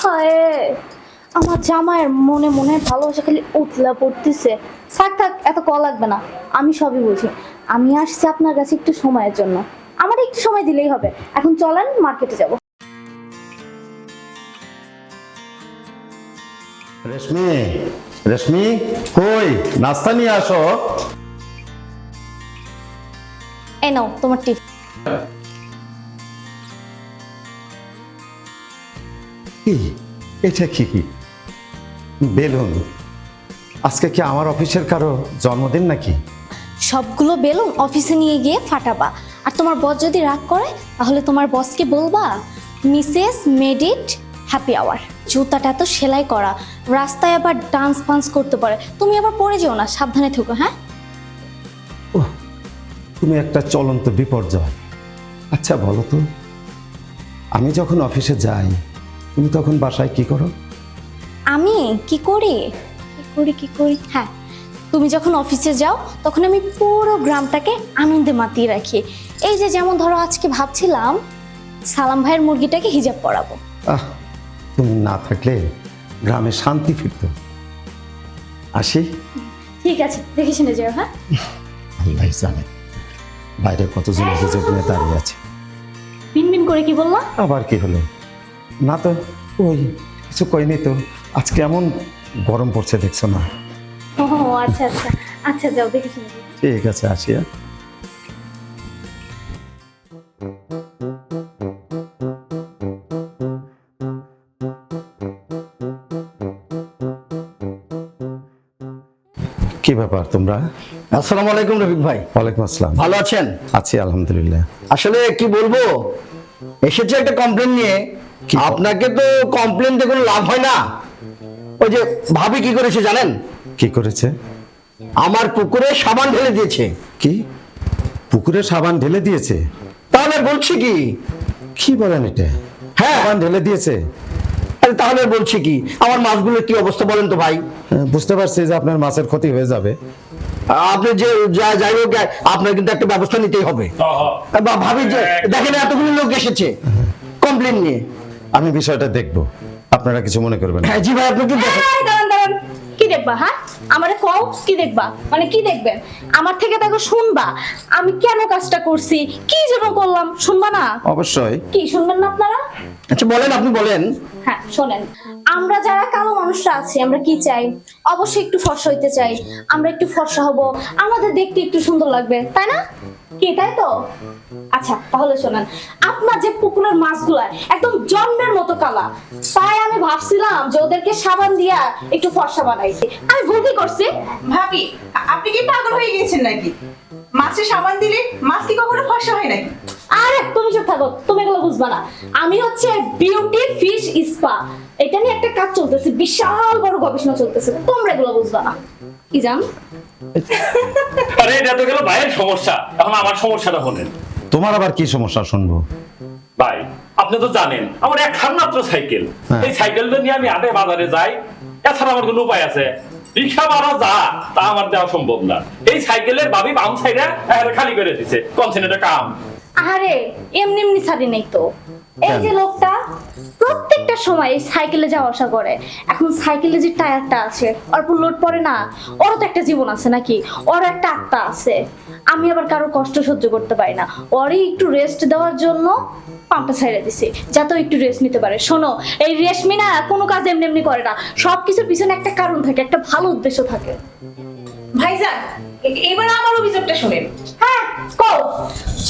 হায়, আমার জামাইয়ের মনে মনে ভালোবাসা খালি উতলা পড়তেছে। থাক থাক, এত কল লাগবে না, আমি সবই বুঝি। আমি আসছি আপনার কাছে একটু সময়ের জন্য, আমার একটু সময় দিলেই হবে। এখন চলেন মার্কেটে যাব। রেশমি, রেশমি কই নাস্তা নিয়ে আসো। এই নাও তোমার টিফিন। কি এটা কি বেলুন? আজকে কি আমার অফিসের কারো জন্মদিন নাকি? সবগুলো বেলুন অফিসে নিয়ে গিয়ে ফাটাবা। আর তোমার বস যদি রাগ করে তাহলে তোমার বসকে বলবা মিসেস মেডিট হ্যাপি আওয়ার। জুতাটা তো সেলাই করা, রাস্তায় আবার ডান্স ফান্স করতে পারে, তুমি আবার পড়ে যেও না, সাবধানে থেকো। হ্যাঁ, ওহ, তুমি একটা চলন্ত বিপর্যয়। আচ্ছা বলো তো, আমি যখন অফিসে যাই তুমি তখন বাসায় কি করো? আমি কি করি কি করি, হ্যাঁ, তুমি যখন অফিসে যাও তখন আমি পুরো গ্রামটাকে আনন্দে মাতিয়ে রাখি। এই যে যেমন ধরো আজকে ভাবছিলাম সালাম ভাইয়ের মুরগিটাকে হিজাব পরাবো। আহ, তুমি না থাকলে গ্রামে শান্তি ফিরত। আসি। ঠিক আছে, দেখে শুনে যাও। হ্যাঁ, আল্লাহ জানে বাইরে কতজন অভিযোগ নিয়ে দাঁড়িয়ে আছে। বিনবিন করে কি বললা? আবার কি হলো? না তো, ওই কিছু কইনি তো। আজকে এমন গরম পড়ছে দেখছো না? ও আচ্ছা আচ্ছা আচ্ছা, যাও দেখে শুনে যাও। ঠিক আছে, আসি। হ্যাঁ? কি ব্যাপার তোমরা? আসসালামু আলাইকুম রফিক ভাই। ওয়ালাইকুম আসসালাম। ভালো আছেন? আছি আলহামদুলিল্লাহ। আসলে কি বলবো, এসেছে একটা কমপ্লেন নিয়ে। কি? আপনাকে তো কমপ্লেন দিয়ে কোনো লাভ হয় না। ওই যে ভাবি কি করেছে জানেন? কি করেছে? আমার পুকুরে সাবান ঢেলে দিয়েছে। কি পুকুরে সাবান ঢেলে দিয়েছে? তাহলে আর বলছি কি? কি বলেন এটা? হ্যাঁ। সাবান ঢেলে দিয়েছে? আরে তাহলে আর বলছি কি, আমার মাছগুলোর কি অবস্থা বলেন তো ভাই। হ্যাঁ, বুঝতে পারছি যে আপনার মাছের ক্ষতি হয়ে যাবে। আপনি যে যাই হোক, আপনার কিন্তু একটা ব্যবস্থা নিতেই হবে। বা ভাবি যে দেখেন এতগুলো লোক এসেছে কমপ্লেন নিয়ে। আমি বিষয়টা দেখব, আপনারা কিছু মনে করবেন না। হ্যাঁ জি ভাই, আপনি কিন্তু দেখেন। এই, দাঁড়ান দাঁড়ান, কি দেখবা? হ্যাঁ, আমারে কও কি দেখবা, মানে কি দেখবেন? আমার থেকে দেখো শুনবা আমি কেন কাজটা করছি, কি জন্য করলাম, শুনবা না? অবশ্যই। কি শুনবেন না আপনারা? আচ্ছা বলেন, আপনি বলেন। হ্যাঁ শোনেন, আমরা যারা কালো মানুষরা আছি আমরা কি চাই? অবশ্যই একটু ফর্সা হইতে চাই। আমরা একটু ফর্সা হব, আমাদের দেখতে একটু সুন্দর লাগবে, তাই না? কি তাই তো? আচ্ছা তাহলে শোনেন, আপনার যে পুকুরের মাছগুলা একদম জন্মের মতো কালা, তাই আমি ভাবছিলাম যে ওদেরকে সাবান দিয়া একটু ফর্সা বানাই। আমি ভুল কি করছি? ভাবি, আপনি কি পাগল হয়ে গেছেন নাকি? মাছে সাবান দিলে মাছ কি কখনো ফর্সা হয় নাকি? আরে তুমি চুপ থাকো, তুমি এগুলো বুঝবা না। আমি হচ্ছে বিউটি ফিশ স্পা, এটা নিয়ে একটা কাজ চলতেছে, বিশাল বড় গবেষণা চলতেছে, তোমরা এগুলো বুঝবা না। কি জান? আরে এটা তো গেল ভাইয়ের সমস্যা, এখন আমার সমস্যাটা হলেন। তোমার আবার কি সমস্যা শুনবো? ভাই আপনি তো জানেন আমার একখান মাত্র সাইকেল। হ্যাঁ। এই সাইকেলটা নিয়ে আমি হাটে বাজারে যাই, এছাড়া আমার কোনো উপায় আছে? রিক্সা ভাড়া যা তা আমার দেওয়া সম্ভব না। এই সাইকেলের ভাবি বাম সাইডে খালি করে দিছে, কনসেন্ট্রেটে কাম। আরে এমনি এমনি ছাড়ি নাই তো, এই যে লোকটা প্রত্যেকটা সময় এই সাইকেলে যাওয়া আসা করে। এখন সাইকেলে যে টায়ারটা আছে অল্প লোড পড়ে না, ওরও তো একটা জীবন আছে নাকি, ওরও একটা আত্মা আছে। আমি আবার কারো কষ্ট সহ্য করতে পারি না, ওরই একটু রেস্ট দেওয়ার জন্য পাম্পটা ছেড়ে দিছি, যাতে একটু রেস্ট নিতে পারে। শোনো, এই রেশমি না কোনো কাজ এমনি এমনি করে না, সবকিছুর পিছনে একটা কারণ থাকে, একটা ভালো উদ্দেশ্য থাকে। ভাইজান, এবার আমার অভিযোগটা শুনেন। হ্যাঁ কও,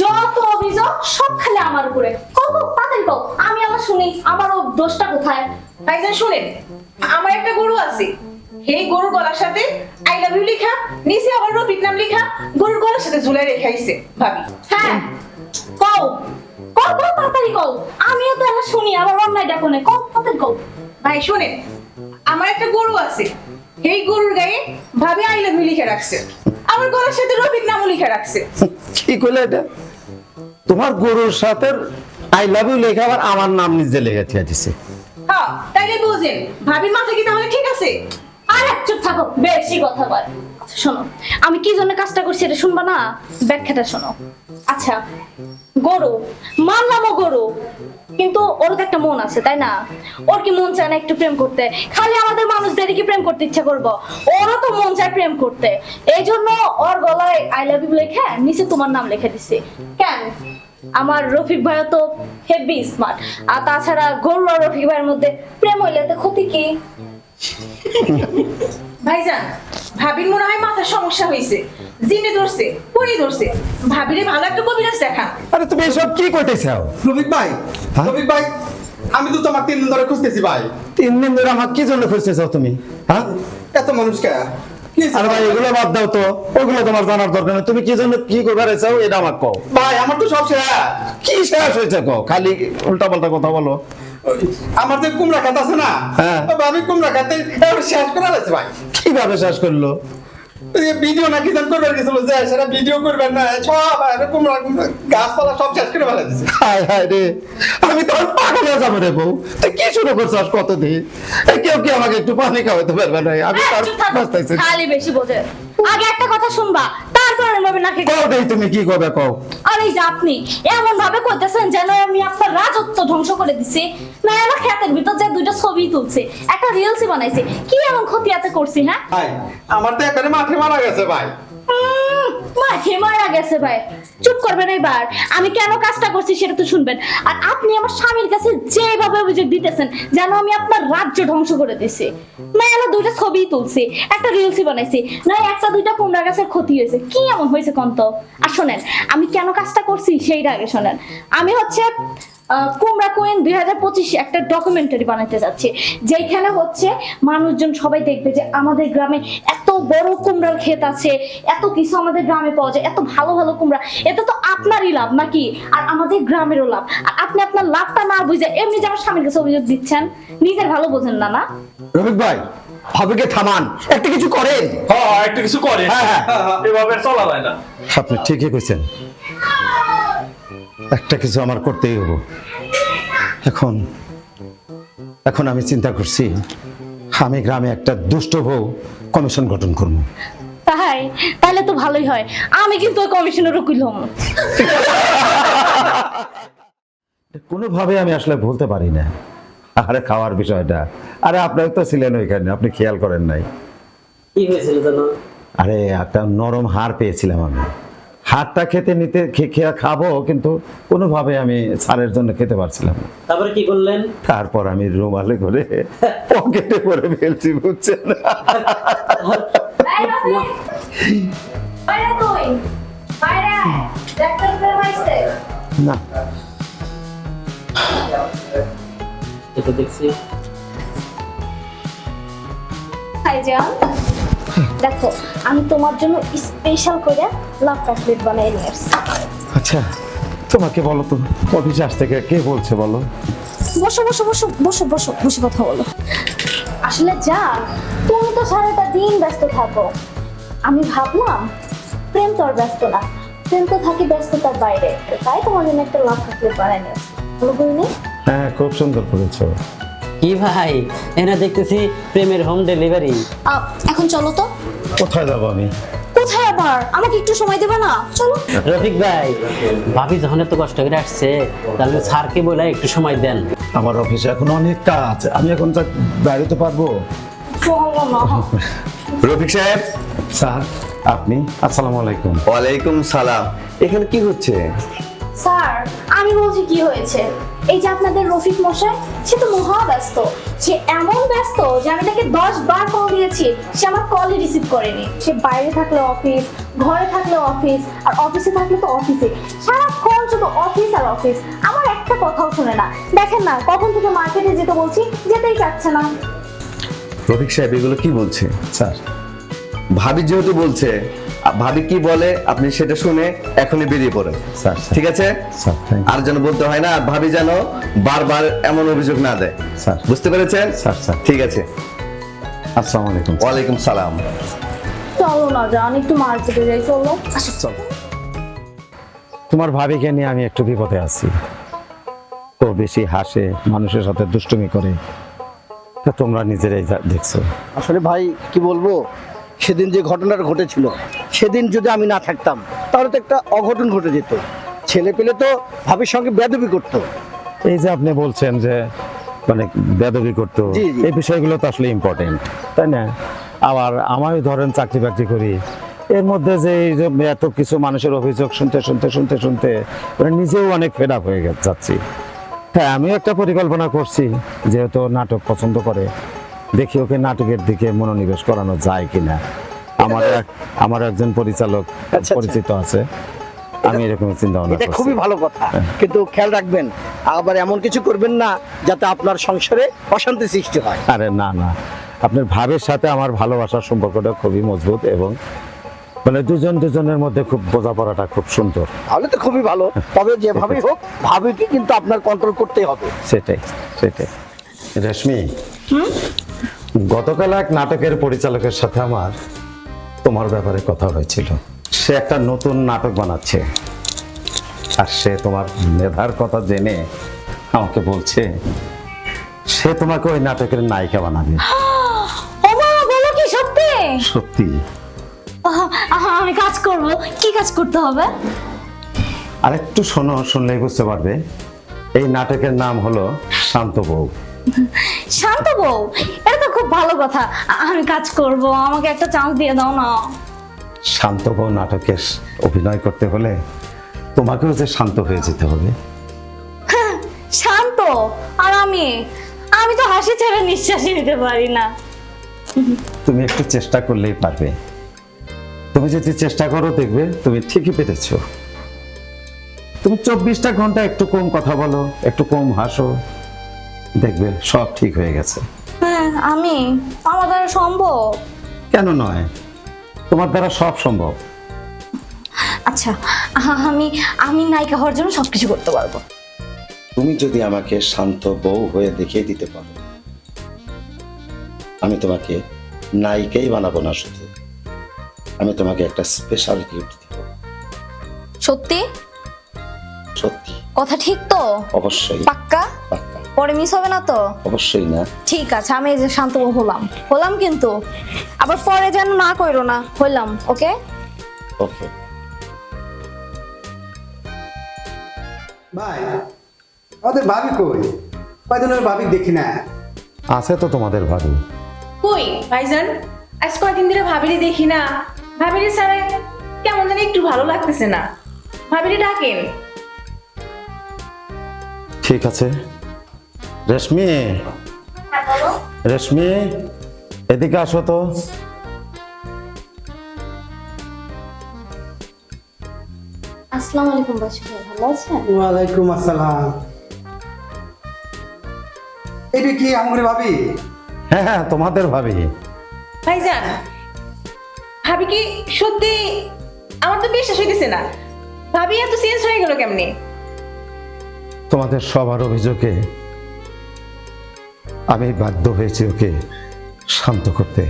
যত অভিযোগ সব খালি আমার উপরে। কও কও তাড়াতাড়ি কও, আমি আমার শুনি, আমারও দোষটা কোথায়? ভাইজান শুনেন, আমার একটা গরু আছে, এই গরুর গলার সাথে আই লাভ ইউ লেখা, নিচে আবার রফিক নাম লেখা, গরুর গলার সাথে ঝুলাই রেখে আইছে ভাবি। হ্যাঁ কও কও কও তাড়াতাড়ি কও, আমিও তো আমার শুনি, আমার অন্যায়টা কোনে, কও তাড়াতাড়ি কও। ভাই শুনেন, আমার একটা গরু আছে, এই গরুর গায়ে ভাবি আই লাভ ইউ লিখে রাখছে, আমার গলার সাথে রফিক নামও লিখে রাখছে। কি করলে এটা? তোমার গরুর সাথে আই লাভ ইউ লেখা আবার আমার নাম নিজে লেখা ঠিক দিছে। হ্যাঁ তাইলে বুঝেন ভাবির মাথা কি তাহলে ঠিক আছে? আরে চুপ থাকো, বেশি কথা বল। আচ্ছা শোনো, আমি কি জন্য কাজটা করছি এটা শুনবা না? ব্যাখ্যাটা শোনো। আচ্ছা, গরু মানলামও গরু, কিন্তু ওর তো একটা মন আছে তাই না? ওর কি মন চায় না একটু প্রেম করতে? খালি আমাদের মানুষদেরই কি প্রেম করতে ইচ্ছা করবো? ওরও তো মন চায় প্রেম করতে। এই জন্য ওর গলায় আই লাভ ইউ লেখা নিচে তোমার নাম লিখে দিছি। কেন? আমার রফিক ভাইও তো হেভি স্মার্ট, আর তাছাড়া গরু আর রফিক ভাইয়ের মধ্যে প্রেম হইলে তো ক্ষতি কি? ভাইজান, ভাবির মনে হয় মাথার সমস্যা হয়েছে, জিনে ধরছে, পরি ধরছে। ভাবিরে ভালো একটা কবিরাজ দেখান। আরে তুমি এসব কি কইতেছাও? রফিক ভাই, হ্যাঁ? রফিক ভাই, আমি তো তোমার 3 দিন ধরে খুঁজতেছি ভাই। 3 দিন ধরে আমার কি জন্য খুঁজতেছো তুমি? হ্যাঁ? এত মানুষ কে? কি হয়েছে আরে ভাই এগুলো বাদ দাও তো, ওগুলো তোমার জানার দরকার নেই। তুমি কি জন্য কি করবে চাও এটা আমার কও। ভাই, আমার তো সব শেষ। কি শেষ হয়েছে কও? খালি উল্টা পাল্টা কথা বলো। আমার যে কুমড়া খাত আছে না, হ্যাঁ। ভাবি কুমড়া খাতে এবার শেষ করে আছে ভাই। কিভাবে শেষ করলো? ভিডিও না কি জান করবার গেছিল, যে সেটা ভিডিও করবেন না, সব আরে কুমড়া কুমড়া গাছপালা সব শেষ করে ফেলা দিছে। হায় হায় রে, আমি তো আর পাগল হয়ে যাবো রে বউ। তুই কি শুরু করছিস কতদিন? কেউ কি আমাকে একটু পানি খাওয়াতে পারবে না? আমি তার চুপ থাকো, বাঁচতেছি। খালি বেশি বোঝে। আগে একটা কথা শুনবা, তারপর এভাবে নাকি কও দেই তুমি কি করবে কও। আর এই যে আপনি এমন ভাবে কইতেছেন যেন আমি আপনার রাজত্ব ধ্বংস করে দিছি। না, আমার ক্ষেতের ভিতর যে 2টা ছবি তুলছে, একটা রিলসই বানাইছে, কি এমন ক্ষতি এত করছি? হ্যাঁ, ভাই, আমার তো একবারে মাঠে মারা গেছে ভাই। মাঠে মারা গেছে ভাই। চুপ করবেন এবার, আমি কেন কাজটা করছি সেটা তো শুনবেন। আর আপনি আমার স্বামীর কাছে যেভাবে অভিযোগ দিতেছেন যেন আমি আপনার রাজ্য ধ্বংস করে দিছি। না, এলা 2টা ছবি তুলছি, একটা রিলসই বানাইছি, না একটা 2টা কুমড়া গাছের ক্ষতি হয়েছে, কি এমন হয়েছে কন্ত? আর শোনেন, আমি কেন কাজটা করছি সেইটা আগে শোনেন। আমি হচ্ছে কুমড়া কুইন 2025 একটা ডকুমেন্টারি বানাতে যাচ্ছি, যেখানে হচ্ছে মানুষজন সবাই দেখবে যে আমাদের গ্রামে এত বড় কুমড়ার ক্ষেত আছে, এত কিছু আমাদের গ্রামে পাওয়া যায়, এত ভালো ভালো কুমড়া। এটা তো আপনারই লাভ নাকি? আর আমাদের গ্রামেরও লাভ। আর আপনি আপনার লাভটা না বুঝে এমনি যে আমার স্বামীর কাছে অভিযোগ দিচ্ছেন, নিজের ভালো বোঝেন না। না রফিক ভাই, ভাবিকে থামান, একটা কিছু করেন। হ্যাঁ, একটা কিছু করে। হ্যাঁ, হ্যাঁ। এভাবে আর চলা যায় না। আপনি ঠিকই কইছেন, একটা কিছু আমার করতেই হবো। এখন এখন আমি চিন্তা করছি, আমি গ্রামে একটা দুষ্ট বউ কমিশন গঠন করব। তাই তাহলে তো ভালোই হয়, আমি কিন্তু ওই কমিশনের উকিল হম। কোনোভাবে আমি আসলে বলতে পারি না। আরে খাওয়ার বিষয়টা, আরে আপনার তো ছিলেন ওইখানে, আপনি খেয়াল করেন নাই? কি হয়েছিল জানো? আরে একটা নরম হাড় পেয়েছিলাম আমি, হাড়টা খেতে নিতে খাবো, কিন্তু কোনোভাবে আমি স্যারের জন্য খেতে পারছিলাম না। তারপরে কি করলেন? তারপর আমি রুমালে করে পকেটে করে ফেলছি, বুঝছেন? না, এটা দেখছি। ভাইজান দেখো, আমি তোমার জন্য স্পেশাল করে লাভ কাটলেট বানাই নিয়ে আসছি। আচ্ছা তোমাকে বলো তো, অফিসে আসতে কে বলছে বলো? বসো বসো বসো বসো বসো বসে কথা বলো। আসলে যা, তুমি তো সারাটা দিন ব্যস্ত থাকো, আমি ভাবলাম প্রেম তো আর ব্যস্ত না, প্রেম তো থাকে ব্যস্ততার বাইরে, তাই তোমার জন্য একটা লাভ কাটলেট বানাই নিয়ে আসছি। বলো বইনি? হ্যাঁ, খুব সুন্দর করেছো। কি ভাই, এনা দেখতেছি প্রেমের হোম ডেলিভারি। এখন চলো তো। কোথায় যাবো আমি? কোথায় আবার? আমাকে একটু সময় দেবে না? চলো। রফিক ভাই, ভাবি যখন এত কষ্ট করে আসছে, তাহলে স্যারকে বলে একটু সময় দেন। আমার অফিসে এখন অনেক কাজ, আমি এখন বাইরে তো পারবো। চলো না। রফিক সাহেব। স্যার আপনি? আসসালামু আলাইকুম। ওয়ালাইকুম সালাম। এখানে কি হচ্ছে? স্যার আমি বলছি কি হয়েছে, এই যে আপনাদের রফিক মশাই, সে তো মহা ব্যস্ত। সে এমন ব্যস্ত যে আমি তাকে 10 বার কল দিয়েছি, সে আমার কলই রিসিভ করেনি। সে বাইরে থাকলে অফিস, ঘরে থাকলে অফিস, আর অফিসে থাকলে তো অফিসে, সারাক্ষণ শুধু অফিস আর অফিস। আমার একটা কথাও শুনে না। দেখেন না, কখন থেকে মার্কেটে যেতে বলছি, যেতেই চাচ্ছে না। রফিক সাহেব এগুলো কি বলছে? স্যার ভাবি যেহেতু বলছে, ভাবি কি বলে আপনি সেটা শুনে এখনই বেরিয়ে পড়েন। স্যার, ঠিক আছে স্যার, thank you. আর যেন বলতে হয় না, আর ভাবি যেন বারবার এমন অভিযোগ না দেয়। স্যার। বুঝতে পেরেছেন? Sir, sir. ঠিক আছে। আসসালামু আলাইকুম। ওয়ালাইকুম সালাম। চলো না যান, একটু মার্কেটে যাই। চলো। চলো। তোমার ভাবিকে নিয়ে আমি একটু বিপদে আছি। ও বেশি হাসে, মানুষের সাথে দুষ্টুমি করে, তা তোমরা নিজেরাই দেখছো। আসলে ভাই কি বলবো, সেদিন যে ঘটনাটা ঘটেছিল, সেদিন যদি আমি না থাকতাম তাহলে তো একটা অঘটন ঘটে যেত। ছেলে পেলে তো ভাবির সঙ্গে বেয়াদবি করতো। এই যে আপনি বলছেন যে মানে বেদবি করতো, জি, জি। এই বিষয়গুলো তো আসলে ইম্পর্টেন্ট, তাই না? আবার আমি ধরেন চাকরি বাকরি করি, এর মধ্যে যে এই যে এত কিছু মানুষের অভিযোগ শুনতে শুনতে শুনতে শুনতে মানে নিজেও অনেক ফেড আপ হয়ে যাচ্ছি। হ্যাঁ, আমিও একটা পরিকল্পনা করছি, যেহেতু নাটক পছন্দ করে, দেখি ওকে নাটকের দিকে মনোনিবেশ করানো যায় কিনা। আমার একজন পরিচালক আচ্ছা। পরিচিত আছে, আমি এরকম চিন্তা ভাবনা এটা করছি। খুবই ভালো কথা, কিন্তু খেয়াল রাখবেন আবার এমন কিছু করবেন না যাতে আপনার সংসারে অশান্তি সৃষ্টি হয়। আরে না না, আপনার ভাবের সাথে আমার ভালোবাসার সম্পর্কটা খুবই মজবুত এবং মানে দুজনের মধ্যে খুব বোঝাপড়াটা খুব সুন্দর। তাহলে তো খুবই ভালো, তবে যেভাবেই হোক ভাবিকে কিন্তু আপনার কন্ট্রোল করতেই হবে। সেটাই। রেশমি, গতকাল এক নাটকের পরিচালকের সাথে আমার তোমার ব্যাপারে কথা হয়েছিল। সে একটা নতুন নাটক বানাচ্ছে, আর সে তোমার মেধার কথা জেনে আমাকে বলছে সে তোমাকে ওই নাটকের নায়িকা বানাবে। ও মা, বলো কি সত্যি? সত্যি। আমি কাজ করব। কি কাজ করতে হবে? আর একটু শোনো, শুনলেই বুঝতে পারবে। এই নাটকের নাম হলো শান্ত বউ। শান্ত বউ? এটা তো খুব ভালো কথা। আমি কাজ করব, আমাকে একটা চান্স দিয়ে দাও না। শান্ত বউ নাটকে অভিনয় করতে হলে তোমাকেও যে শান্ত হয়ে যেতে হবে। শান্ত? আর আমি তো হাসি ছেড়ে নিঃশ্বাসই নিতে পারি না। তুমি একটু চেষ্টা করলেই পারবে। তুমি যদি চেষ্টা করো দেখবে তুমি ঠিকই পেরেছো। তুমি 24টা ঘন্টা একটু কম কথা বলো, একটু কম হাসো, দেখবে সব ঠিক হয়ে গেছে। হ্যাঁ, আমার দ্বারা সম্ভব? কেন নয়, তোমার দ্বারা সব সম্ভব। আচ্ছা, আমি নায়িকা হওয়ার জন্য সবকিছু করতে পারবো। তুমি যদি আমাকে শান্ত বউ হয়ে দেখিয়ে দিতে পারো, আমি তোমাকে নায়িকাই বানাবো না, শুধু আমি তোমাকে একটা স্পেশাল গিফট দেব। সত্যি? সত্যি। কথা ঠিক তো? অবশ্যই। পাক্কা? পাক্কা। পরে মিস হবে না তো? অবশ্যই না। ঠিক আছে, আমি এই যে শান্ত হলাম কিন্তু আবার পরে যেন না কইরো না। হইলাম, ওকে? ওকে। ভাই, আমাদের ভাবি কই? কয়দিন হলো ভাবি দেখি না। আছে তো তোমাদের ভাবি। কই ভাইজান, আজ কয়দিন ধরে ভাবিরে দেখি না। ভাবিরে ছাড়া কেমন জানি একটু ভালো লাগতেছে না। ভাবিরে ডাকেন। ঠিক আছে। রেশমি, রেশমি, এদিকে আসো তো। আসসালামু আলাইকুম বাসু ভাই, ভালো আছেন? ওয়ালাইকুম আসসালাম। এটা কি আমাদের ভাবি? হ্যাঁ হ্যাঁ, তোমাদের ভাবি। ভাইজান, ভাবি কি সত্যি? আমার তো বিশ্বাস হইতেছে না। ভাবি এত চেঞ্জ হয়ে গেল কেমনে? তোমাদের সবার অভিযোগে আমি বাধ্য হয়েছি ওকে শান্ত করতে।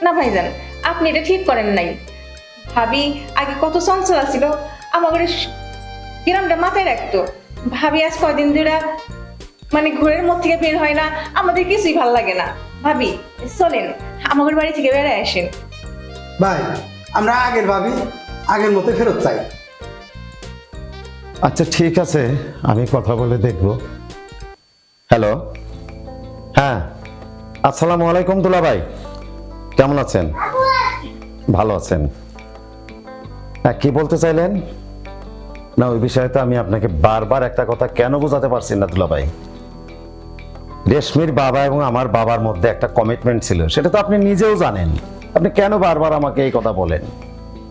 না ভাইজান, আপনি এটা ঠিক করেন নাই। ভাবি আগে কত চঞ্চল ছিল, আমাদের গ্রামটা মাথায় রাখতো। ভাবি আজ কয়দিন ধরে মানে ঘরের মধ্যে থেকে বের হয় না, আমাদের কিছুই ভালো লাগে না। ভাবি চলেন আমাদের বাড়ি থেকে বেড়ায় আসেন। ভাই, আমরা আগের ভাবি আগের মতো ফেরত চাই। আচ্ছা ঠিক আছে, আমি কথা বলে দেখব। হ্যালো, হ্যাঁ, আসসালামু আলাইকুম দুলা ভাই, কেমন আছেন? ভালো আছেন? হ্যাঁ, কি বলতে চাইলেন? না, ওই বিষয়ে তো আমি আপনাকে বারবার একটা কথা কেন বোঝাতে পারছি না দুলা ভাই। রেশমির বাবা এবং আমার বাবার মধ্যে একটা কমিটমেন্ট ছিল, সেটা তো আপনি নিজেও জানেন। আপনি কেন বারবার আমাকে এই কথা বলেন?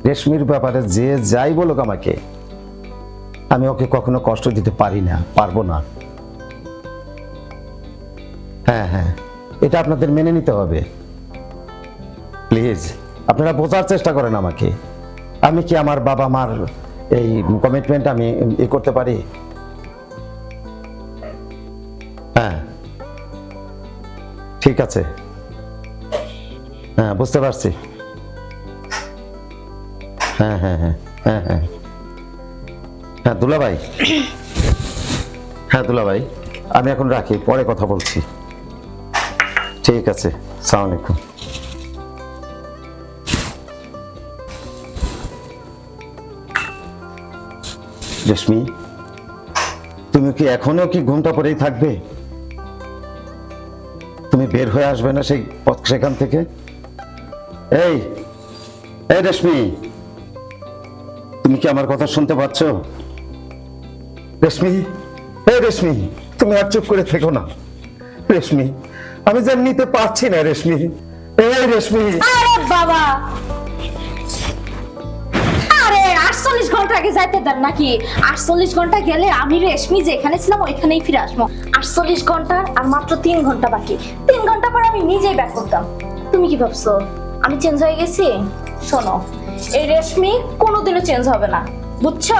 রেশমির ব্যাপারে যে যাই বলুক আমাকে, আমি ওকে কখনো কষ্ট দিতে পারি না, পারবো না। হ্যাঁ হ্যাঁ, এটা আপনাদের মেনে নিতে হবে। প্লিজ আপনারা বোঝার চেষ্টা করেন আমাকে। আমি কি আমার বাবা মার এই কমিটমেন্ট আমি করতে পারি? হ্যাঁ ঠিক আছে, হ্যাঁ বুঝতে পারছি। হ্যাঁ হ্যাঁ হ্যাঁ হ্যাঁ হ্যাঁ হ্যাঁ দুলা ভাই, হ্যাঁ দুলা ভাই, আমি এখন রাখি, পরে কথা বলছি। ঠিক আছে, আসসালামু আলাইকুম। রেশমি, তুমি কি এখনো কি ঘুমটা পরেই থাকবে? তুমি বের হয়ে আসবে না সেখান থেকে? এই এই রেশমি, তুমি কি আমার কথা শুনতে পাচ্ছ? রেশমি, এই রেশমি, তুমি আর চুপ করে থেকো না। রেশমি, আমি যে নিতে পারছি না রেশমি। এই রেশমি, আরে বাবা, আরে 48 ঘন্টা আগে যাইতে দেন নাকি? 48 ঘন্টা গেলে আমি রেশমি যেখানে ছিলাম ওইখানেই ফিরে আসবো। 48 ঘন্টা আর মাত্র 3 ঘন্টা বাকি। 3 ঘন্টা পর আমি নিজেই ব্যাক করতাম। তুমি কি ভাবছো আমি চেঞ্জ হয়ে গেছি? শোনো, এই রেশমি কোনোদিনও চেঞ্জ হবে না, বুঝছো?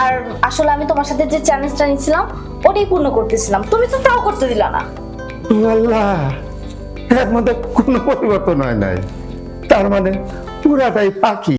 আর আসলে আমি তোমার সাথে যে চ্যালেঞ্জটা নিয়েছিলাম ওটাই পূর্ণ করতেছিলাম, তুমি তো তাও করতে দিলা না। আল্লাহ, এর মধ্যে কোনো পরিবর্তন হয় নাই, তার মানে পুরাটাই পাখি।